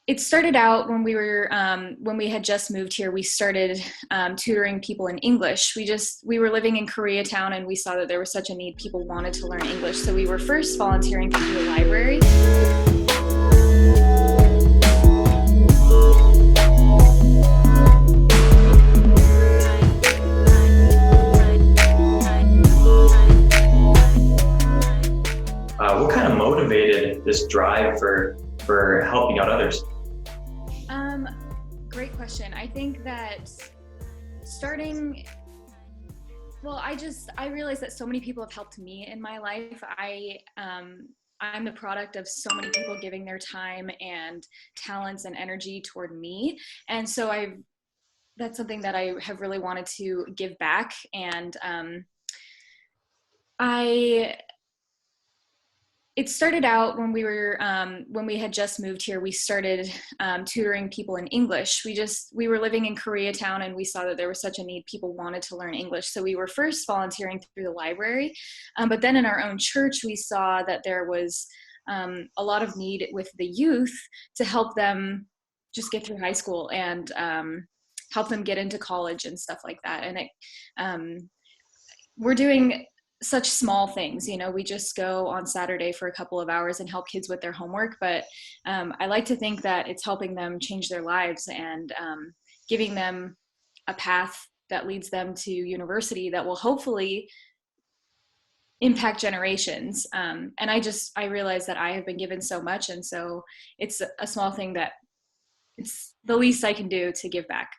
It started out when we had just moved here. We started tutoring people in English. We were living in Koreatown, and we saw that there was such a need. People wanted to learn English, so we were first volunteering through the library. What kind of motivated this drive for helping out others? Great question. I think that starting, well, I realized that so many people have helped me in my life. I'm the product of so many people giving their time and talents and energy toward me. And so that's something that I have really wanted to give back. And it started out when we had just moved here. We started tutoring people in English. We were living in Koreatown, and we saw that there was such a need. People wanted to learn English, so we were first volunteering through the library. But then in our own church, we saw that there was a lot of need with the youth to help them just get through high school and help them get into college and stuff like that. And we're doing such small things, we just go on Saturday for a couple of hours and help kids with their homework. But I like to think that it's helping them change their lives and giving them a path that leads them to university that will hopefully impact generations. And I realize that I have been given so much. And so it's a small thing that it's the least I can do to give back.